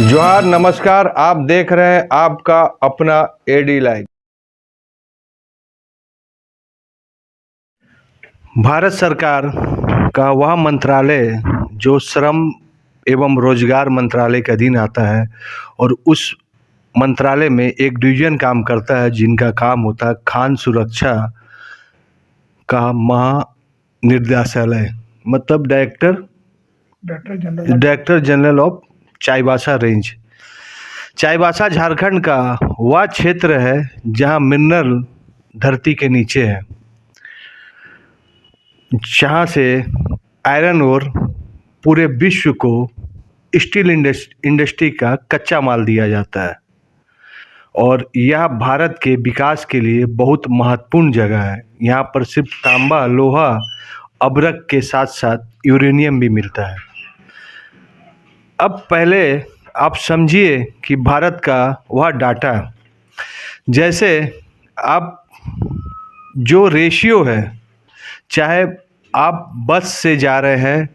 जोहार, नमस्कार। आप देख रहे हैं आपका अपना एडी लाइव। भारत सरकार का वह मंत्रालय जो श्रम एवं रोजगार मंत्रालय के अधीन आता है और उस मंत्रालय में एक डिवीजन काम करता है जिनका काम होता है खान सुरक्षा का महानिर्देशालय, मतलब director general of Chaibasa range. Chaibasa Jharkhand का वह क्षेत्र है जहां मिनरल धरती के नीचे है, जहां से आयरन ओर पूरे विश्व को स्टील इंडस्ट्री का कच्चा माल दिया जाता है और यह भारत के विकास के लिए बहुत महत्वपूर्ण जगह है। यहाँ पर सिर्फ तांबा, लोहा, अभ्रक के साथ साथ यूरेनियम भी मिलता है। अब पहले आप समझिए कि भारत का वह डाटा, जैसे आप जो रेशियो है, चाहे आप बस से जा रहे हैं,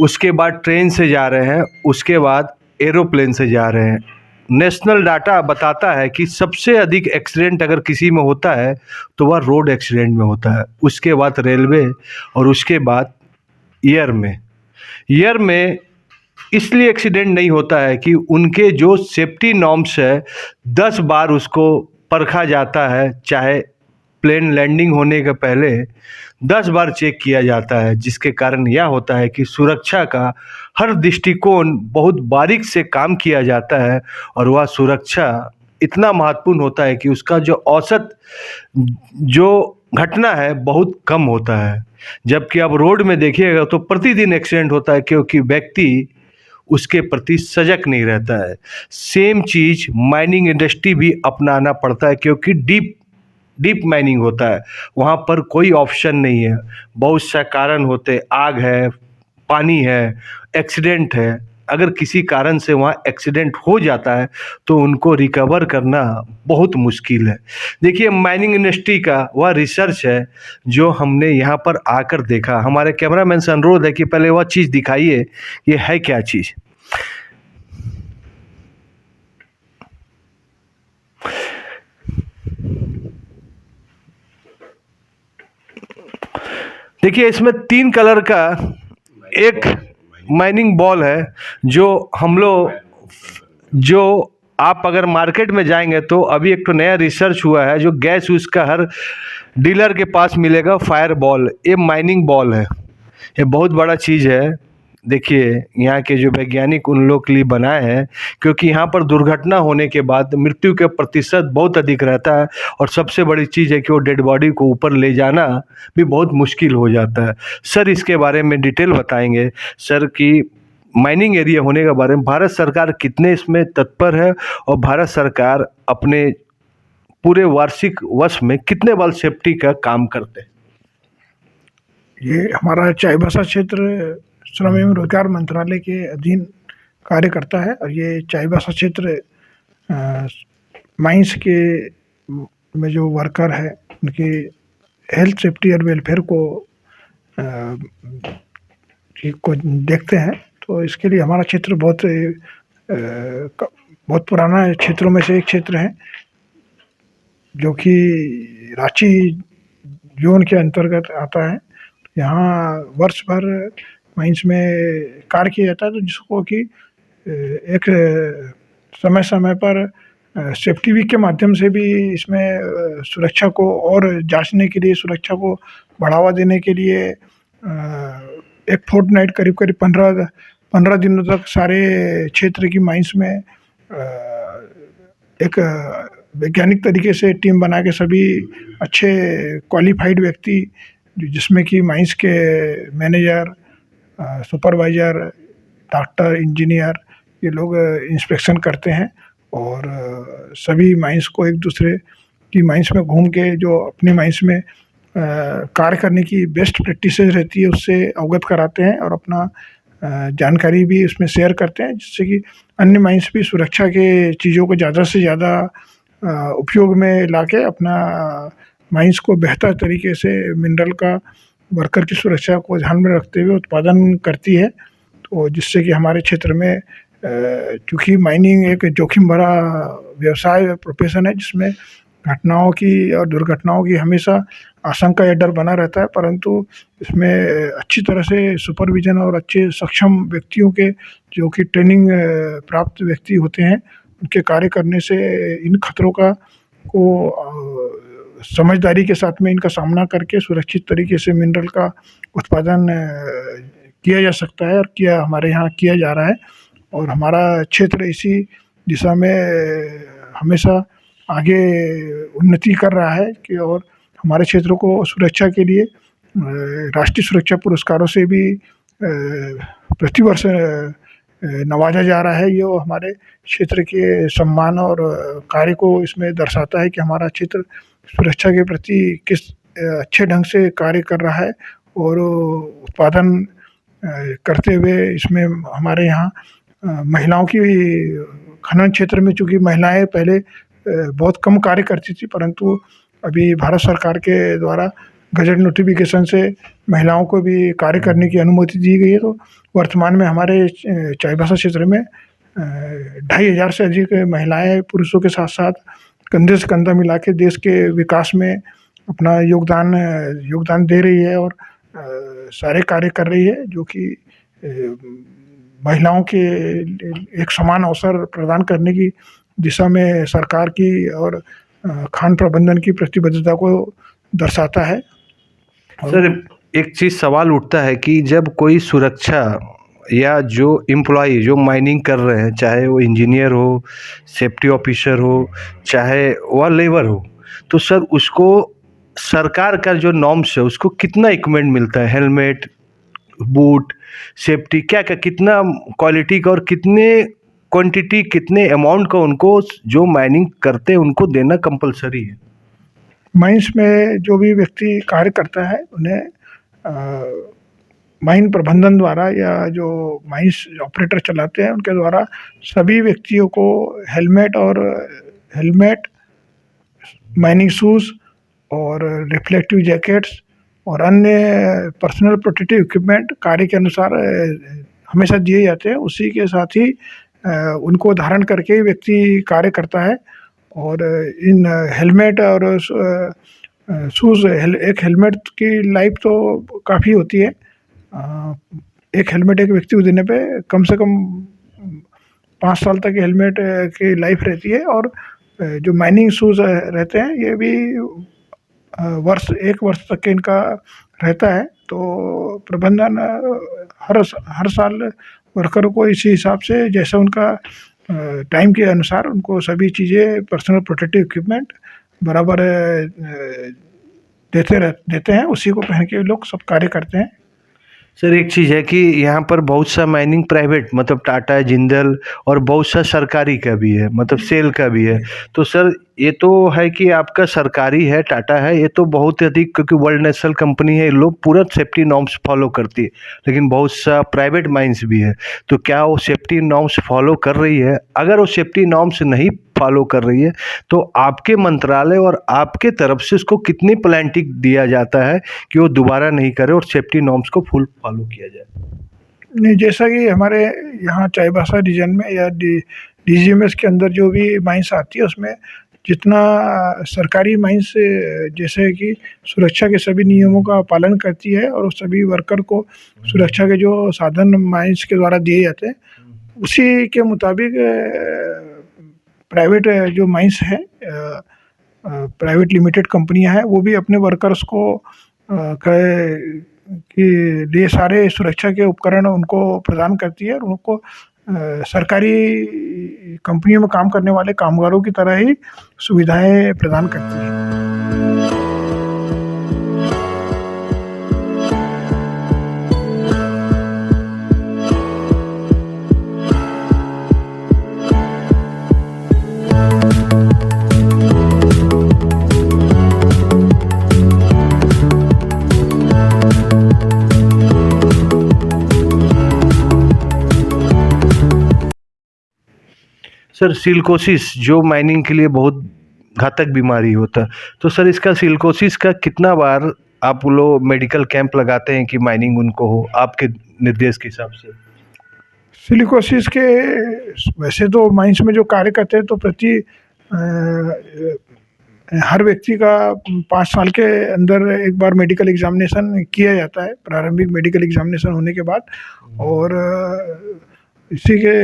उसके बाद ट्रेन से जा रहे हैं, उसके बाद एरोप्लेन से जा रहे हैं, नेशनल डाटा बताता है कि सबसे अधिक एक्सीडेंट अगर किसी में होता है तो वह रोड एक्सीडेंट में होता है, उसके बाद रेलवे और उसके बाद एयर में इसलिए एक्सीडेंट नहीं होता है कि उनके जो सेफ्टी नॉर्म्स है 10 बार उसको परखा जाता है, चाहे प्लेन लैंडिंग होने के पहले 10 बार चेक किया जाता है, जिसके कारण यह होता है कि सुरक्षा का हर दृष्टिकोण बहुत बारीक से काम किया जाता है और वह सुरक्षा इतना महत्वपूर्ण होता है कि उसका जो औसत जो घटना है बहुत कम होता है। जबकि आप रोड में देखिएगा तो प्रतिदिन एक्सीडेंट होता है, क्योंकि व्यक्ति उसके प्रति सजग नहीं रहता है। सेम चीज़ माइनिंग इंडस्ट्री भी अपनाना पड़ता है, क्योंकि डीप माइनिंग होता है, वहाँ पर कोई ऑप्शन नहीं है। बहुत से कारण होते, आग है, पानी है, एक्सीडेंट है। अगर किसी कारण से वहाँ एक्सीडेंट हो जाता है तो उनको रिकवर करना बहुत मुश्किल है। देखिए, माइनिंग इंडस्ट्री का वह रिसर्च है जो हमने यहाँ पर आकर देखा। हमारे कैमरामैन से अनुरोध है कि पहले वह चीज़ दिखाइए, ये है क्या चीज़। देखिए, इसमें 3 कलर का एक माइनिंग बॉल है जो आप अगर मार्केट में जाएंगे तो अभी एक तो नया रिसर्च हुआ है, जो गैस उसका हर डीलर के पास मिलेगा, फायर बॉल। ये माइनिंग बॉल है, ये बहुत बड़ा चीज़ है। देखिए, यहाँ के जो वैज्ञानिक उन लोग के लिए बनाए हैं, क्योंकि यहाँ पर दुर्घटना होने के बाद मृत्यु के प्रतिशत बहुत अधिक रहता है और सबसे बड़ी चीज़ है कि वो डेड बॉडी को ऊपर ले जाना भी बहुत मुश्किल हो जाता है। सर इसके बारे में डिटेल बताएंगे सर कि माइनिंग एरिया होने के बारे में भारत सरकार कितने इसमें तत्पर है और भारत सरकार अपने पूरे वार्षिक वर्ष में कितने बार सेफ्टी का काम करते हैं। ये हमारा चाईबासा क्षेत्र श्रम एवं रोजगार मंत्रालय के अधीन कार्य करता है और ये चाईबासा क्षेत्र माइंस के में जो वर्कर है उनकी हेल्थ, सेफ्टी और वेलफेयर को देखते हैं। तो इसके लिए हमारा क्षेत्र बहुत पुराना क्षेत्रों में से एक क्षेत्र है, जो कि रांची जोन के अंतर्गत आता है। यहाँ वर्ष भर माइंस में कार्य किया जाता है, तो जिसको कि एक समय समय पर सेफ्टी वीक के माध्यम से भी इसमें सुरक्षा को और जांचने के लिए, सुरक्षा को बढ़ावा देने के लिए एक फोर्टनाइट करीब 15 दिनों तक सारे क्षेत्र की माइंस में एक वैज्ञानिक तरीके से टीम बना के सभी अच्छे क्वालिफाइड व्यक्ति, जिसमें कि माइंस के मैनेजर, सुपरवाइज़र, डॉक्टर, इंजीनियर, ये लोग इंस्पेक्शन करते हैं और सभी माइंस को एक दूसरे की माइंस में घूम के जो अपनी माइंस में कार्य करने की बेस्ट प्रैक्टिसेस रहती है उससे अवगत कराते हैं और अपना जानकारी भी उसमें शेयर करते हैं, जिससे कि अन्य माइंस भी सुरक्षा के चीज़ों को ज़्यादा से ज़्यादा उपयोग में लाके अपना माइंस को बेहतर तरीके से मिनरल का वर्कर की सुरक्षा को ध्यान में रखते हुए उत्पादन करती है। तो जिससे कि हमारे क्षेत्र में चूँकि माइनिंग एक जोखिम भरा व्यवसाय प्रोफेशन है, जिसमें घटनाओं की और दुर्घटनाओं की हमेशा आशंका या डर बना रहता है, परंतु इसमें अच्छी तरह से सुपरविज़न और अच्छे सक्षम व्यक्तियों के, जो कि ट्रेनिंग प्राप्त व्यक्ति होते हैं, उनके कार्य करने से इन खतरों को समझदारी के साथ में इनका सामना करके सुरक्षित तरीके से मिनरल का उत्पादन किया जा सकता है, और हमारे यहाँ किया जा रहा है। और हमारा क्षेत्र इसी दिशा में हमेशा आगे उन्नति कर रहा है कि, और हमारे क्षेत्र को सुरक्षा के लिए राष्ट्रीय सुरक्षा पुरस्कारों से भी प्रतिवर्ष नवाजा जा रहा है। ये हमारे क्षेत्र के सम्मान और कार्य को इसमें दर्शाता है कि हमारा क्षेत्र सुरक्षा के प्रति किस अच्छे ढंग से कार्य कर रहा है, और उत्पादन करते हुए इसमें हमारे यहाँ महिलाओं की खनन क्षेत्र में, चूँकि महिलाएं पहले बहुत कम कार्य करती थी, परंतु अभी भारत सरकार के द्वारा गजट नोटिफिकेशन से महिलाओं को भी कार्य करने की अनुमति दी गई है। तो वर्तमान में हमारे चाईबासा क्षेत्र में 2500 से अधिक महिलाएं पुरुषों के साथ साथ कंधे से कंधा मिला के देश के विकास में अपना योगदान दे रही है, और सारे कार्य कर रही है, जो कि महिलाओं के एक समान अवसर प्रदान करने की दिशा में सरकार की और खान प्रबंधन की प्रतिबद्धता को दर्शाता है। सर, एक चीज़ सवाल उठता है कि जब कोई सुरक्षा या जो एम्प्लॉय जो माइनिंग कर रहे हैं, चाहे वो इंजीनियर हो, सेफ्टी ऑफिसर हो, चाहे वह लेबर हो, तो सर उसको सरकार का जो नॉर्म्स है उसको कितना इक्विपमेंट मिलता है? हेलमेट, बूट, सेफ्टी, क्या क्या कितना क्वालिटी का और कितने क्वांटिटी, कितने अमाउंट का उनको जो माइनिंग करते हैं उनको देना कंपलसरी है? माइंस में जो भी व्यक्ति कार्य करता है उन्हें माइन प्रबंधन द्वारा या जो माइंस ऑपरेटर चलाते हैं उनके द्वारा सभी व्यक्तियों को हेलमेट, माइनिंग शूज़ और रिफ्लेक्टिव जैकेट्स और अन्य पर्सनल प्रोटेक्टिव इक्विपमेंट कार्य के अनुसार हमेशा दिए जाते हैं। उसी के साथ ही उनको धारण करके ही व्यक्ति कार्य करता है। और इन हेलमेट और शूज़, एक हेलमेट की लाइफ तो काफ़ी होती है। एक हेलमेट एक व्यक्ति को देने पे कम से कम 5 साल तक हेलमेट की लाइफ रहती है। और जो माइनिंग शूज़ रहते हैं ये भी 1 वर्ष तक के इनका रहता है। तो प्रबंधन हर साल वर्कर को इसी हिसाब से जैसा उनका टाइम के अनुसार उनको सभी चीज़ें पर्सनल प्रोटेक्टिव इक्विपमेंट बराबर देते हैं, उसी को पहन के लोग सब कार्य करते हैं। सर, एक चीज़ है कि यहाँ पर बहुत सा माइनिंग प्राइवेट, मतलब टाटा, जिंदल और बहुत सा सरकारी का भी है, मतलब सेल का भी है। तो सर ये तो है कि आपका सरकारी है, टाटा है, ये तो बहुत अधिक, क्योंकि वर्ल्ड नेशनल कंपनी है, लोग पूरा सेफ्टी नॉर्म्स फॉलो करती है। लेकिन बहुत सा प्राइवेट माइंस भी है, तो क्या वो सेफ्टी नॉर्म्स फॉलो कर रही है? अगर वो सेफ्टी नॉर्म्स नहीं फॉलो कर रही है तो आपके मंत्रालय और आपके तरफ से उसको कितनी प्लांटिंग दिया जाता है कि वो दोबारा नहीं करे और सेफ्टी नॉर्म्स को फुल फॉलो किया जाए? नहीं, जैसा कि हमारे यहाँ चाईबासा रीजन में या डीजीएमएस के अंदर जो भी माइंस आती है उसमें जितना सरकारी माइंस जैसे कि सुरक्षा के सभी नियमों का पालन करती है और सभी वर्कर को सुरक्षा के जो साधन माइंस के द्वारा दिए जाते हैं उसी के मुताबिक प्राइवेट जो माइंस है, प्राइवेट लिमिटेड कंपनियां हैं, वो भी अपने वर्कर्स को के लिए सारे सुरक्षा के उपकरण उनको प्रदान करती है और उनको सरकारी कंपनियों में काम करने वाले कामगारों की तरह ही सुविधाएं प्रदान करती है। सर, सिलिकोसिस जो माइनिंग के लिए बहुत घातक बीमारी होता है, तो सर इसका सिलिकोसिस का कितना बार आप लोग मेडिकल कैंप लगाते हैं कि माइनिंग उनको हो, आपके निर्देश के हिसाब से? सिलिकोसिस के वैसे तो माइंस में जो कार्य करते हैं तो हर व्यक्ति का 5 साल के अंदर एक बार मेडिकल एग्जामिनेशन किया जाता है, प्रारंभिक मेडिकल एग्जामिनेशन होने के बाद। और इसी के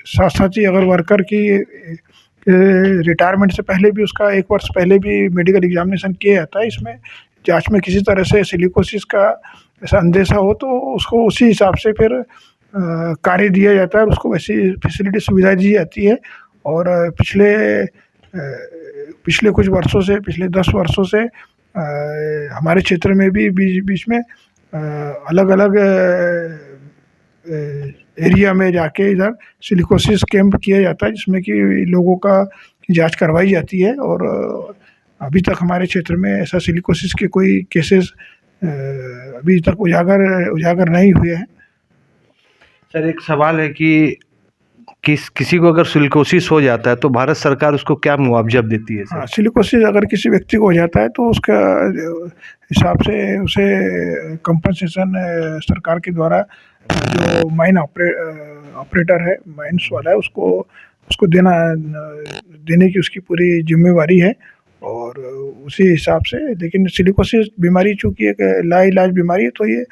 साथ साथ ही अगर वर्कर की रिटायरमेंट से पहले भी उसका 1 वर्ष पहले भी मेडिकल एग्जामिनेशन किया जाता है। इसमें जांच में किसी तरह से सिलिकोसिस का ऐसा अंदेशा हो तो उसको उसी हिसाब से फिर कार्य दिया जाता है और उसको वैसी फैसिलिटी सुविधा दी जाती है। और पिछले कुछ वर्षों से, पिछले 10 वर्षों से हमारे क्षेत्र में भी बीच में अलग अलग एरिया में जाके इधर सिलिकोसिस कैंप किया जाता है, जिसमें कि लोगों का जांच करवाई जाती है। और अभी तक हमारे क्षेत्र में ऐसा सिलिकोसिस के कोई केसेस अभी तक उजागर नहीं हुए हैं। सर एक सवाल है कि किसी को अगर सिलिकोसिस हो जाता है तो भारत सरकार उसको क्या मुआवजा देती है सर? हाँ, सिलिकोसिस अगर किसी व्यक्ति को हो जाता है तो उसका हिसाब से उसे कंपनसेशन सरकार के द्वारा जो माइन ऑपरेटर है, माइंस वाला है, उसको देने की उसकी पूरी जिम्मेवारी है। और उसी हिसाब से, लेकिन सिलिकोसिस बीमारी चूँकि एक लाइलाज बीमारी है तो ये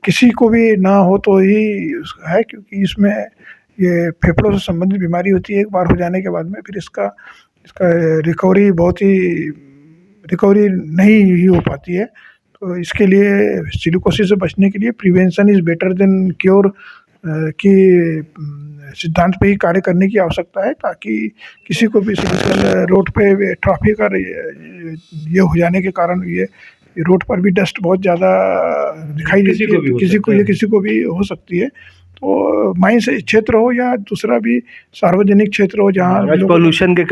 किसी को भी ना हो तो ही है, क्योंकि इसमें ये फेफड़ों से संबंधित बीमारी होती है। एक बार हो जाने के बाद में फिर इसका रिकवरी नहीं ही हो पाती है। तो इसके लिए सिलिकोसिस से बचने के लिए prevention is better than cure की सिद्धांत पे ही कार्य करने की आवश्यकता है, ताकि किसी को भी रोड पे ट्रैफिक का ये हो जाने के कारण ये रोड पर भी डस्ट बहुत ज़्यादा दिखाई देती है, किसी को भी हो सकती है। तो माइंस क्षेत्र हो या दूसरा भी सार्वजनिक क्षेत्र हो जहाँ पॉल्यूशन के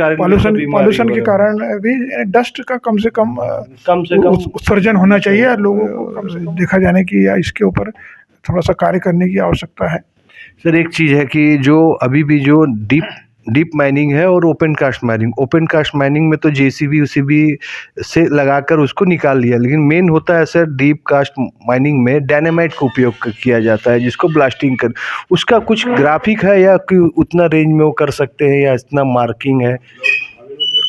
कारण भी डस्ट का कम से कम उत्सर्जन होना चाहिए और लोगों को देखा जाने की या इसके ऊपर थोड़ा सा कार्य करने की आवश्यकता है। सर एक चीज़ है कि जो अभी भी जो डीप माइनिंग है और ओपन कास्ट माइनिंग में तो जेसीबी से लगाकर उसको निकाल लिया, लेकिन मेन होता है सर डीप कास्ट माइनिंग में डायनामाइट का उपयोग किया जाता है, जिसको ब्लास्टिंग कर, उसका कुछ ग्राफिक है या कि उतना रेंज में वो कर सकते हैं या इतना मार्किंग है?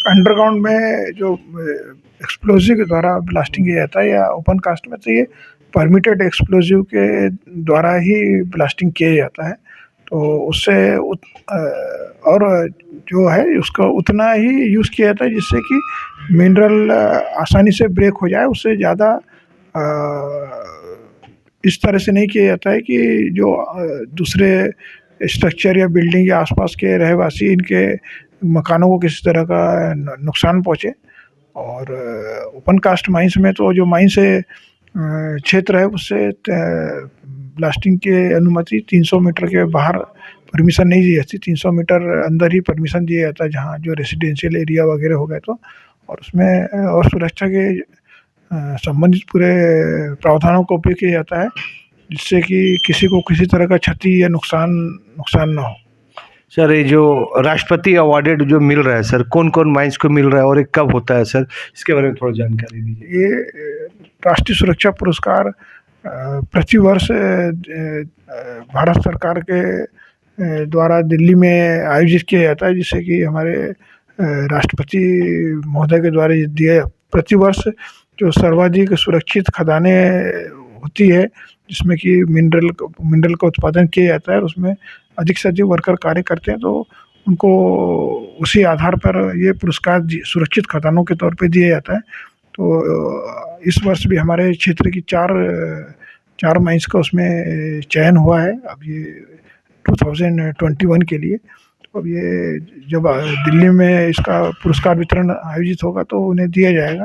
अंडरग्राउंड में जो एक्सप्लोजिव के द्वारा ब्लास्टिंग किया जाता है या ओपन कास्ट में, तो ये परमिटेड एक्सप्लोजिव के द्वारा ही ब्लास्टिंग किया जाता है। तो उससे और जो है उसका उतना ही यूज़ किया जाता है जिससे कि मिनरल आसानी से ब्रेक हो जाए। उससे ज़्यादा इस तरह से नहीं किया जाता है कि जो दूसरे स्ट्रक्चर या बिल्डिंग या आसपास के रहवासी इनके मकानों को किसी तरह का नुकसान पहुँचे। और ओपन कास्ट माइंस में तो जो माइंस से क्षेत्र है उससे ब्लास्टिंग की अनुमति 300 मीटर के बाहर परमिशन नहीं दी जाती, 300 मीटर अंदर ही परमिशन दिया जाता है, जहाँ जो रेसिडेंशियल एरिया वगैरह हो गए तो। और उसमें और सुरक्षा के संबंधित पूरे प्रावधानों का उपयोग किया जाता है, जिससे कि किसी को किसी तरह का क्षति या नुकसान ना हो। सर ये जो राष्ट्रपति अवार्डेड जो मिल रहा है सर, कौन कौन माइंस को मिल रहा है और ये कब होता है सर, इसके बारे में थोड़ा जानकारी दीजिए। ये राष्ट्रीय सुरक्षा पुरस्कार प्रतिवर्ष भारत सरकार के द्वारा दिल्ली में आयोजित किया जाता है, जिससे कि हमारे राष्ट्रपति महोदय के द्वारा दिया प्रतिवर्ष जो सर्वाधिक सुरक्षित खदानें होती है, जिसमें कि मिनरल का उत्पादन किया जाता है और उसमें अधिक से अधिक वर्कर कार्य करते हैं, तो उनको उसी आधार पर ये पुरस्कार सुरक्षित खदानों के तौर पे दिया जाता है। तो इस वर्ष भी हमारे क्षेत्र की चार माइंस का उसमें चयन हुआ है अब ये 2021 के लिए। तो अब ये जब दिल्ली में इसका पुरस्कार वितरण आयोजित होगा तो उन्हें दिया जाएगा।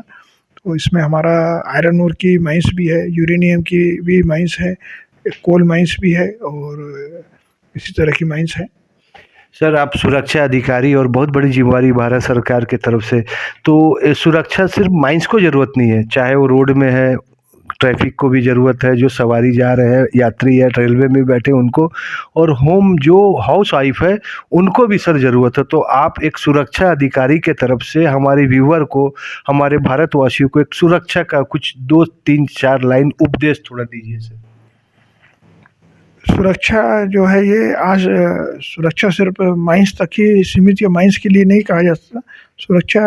तो इसमें हमारा आयरन ओर की माइंस भी है, यूरेनियम की भी माइंस है, कोल माइंस भी है और इसी तरह की माइंस है। सर आप सुरक्षा अधिकारी और बहुत बड़ी जिम्मेवारी भारत सरकार की तरफ से, तो सुरक्षा सिर्फ माइंस को ज़रूरत नहीं है, चाहे वो रोड में है, ट्रैफिक को भी ज़रूरत है, जो सवारी जा रहे हैं यात्री है रेलवे में बैठे उनको, और जो हाउस वाइफ है उनको भी सर ज़रूरत है। तो आप एक सुरक्षा अधिकारी के तरफ से हमारे व्यूअर को, हमारे भारतवासियों को एक सुरक्षा का कुछ 2, 3, 4 लाइन उपदेश थोड़ा दीजिए सर। सुरक्षा जो है ये आज सुरक्षा सिर्फ माइंस तक ही सीमित या माइंस के लिए नहीं कहा जा सकता। सुरक्षा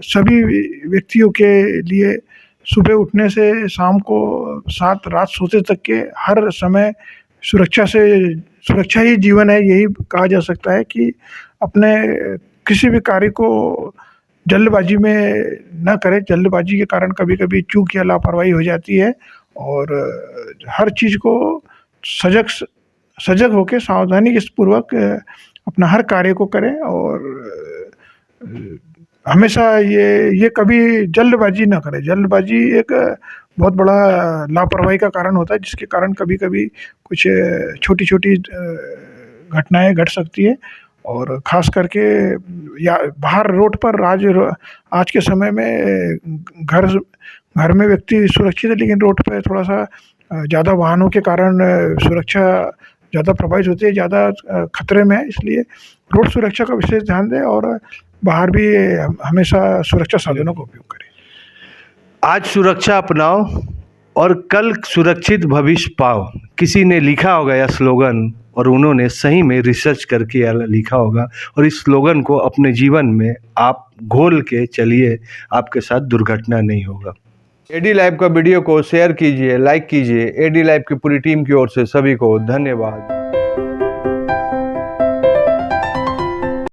सभी व्यक्तियों के लिए सुबह उठने से शाम को सात रात सोते तक के हर समय सुरक्षा ही जीवन है। यही कहा जा सकता है कि अपने किसी भी कार्य को जल्दबाजी में न करें। जल्दबाजी के कारण कभी कभी चूक या लापरवाही हो जाती है और हर चीज़ को सजग होकर सावधानी के पूर्वक अपना हर कार्य को करें और हमेशा ये कभी जल्दबाजी ना करें। जल्दबाजी एक बहुत बड़ा लापरवाही का कारण होता है, जिसके कारण कभी कभी कुछ छोटी छोटी घटनाएं घट सकती है। और ख़ास करके या बाहर रोड पर आज के समय में घर में व्यक्ति सुरक्षित है, लेकिन रोड पे थोड़ा सा ज़्यादा वाहनों के कारण सुरक्षा ज़्यादा प्रभावित होती है, ज़्यादा खतरे में है। इसलिए रोड सुरक्षा का विशेष ध्यान दें और बाहर भी हमेशा सुरक्षा साधनों का उपयोग करें। आज सुरक्षा अपनाओ और कल सुरक्षित भविष्य पाओ। किसी ने लिखा होगा यह स्लोगन और उन्होंने सही में रिसर्च करके यह लिखा होगा, और इस स्लोगन को अपने जीवन में आप घोल के चलिए, आपके साथ दुर्घटना नहीं होगा। एडी लाइव का वीडियो को शेयर कीजिए, लाइक कीजिए। एडी लाइव की पूरी टीम की ओर से सभी को धन्यवाद।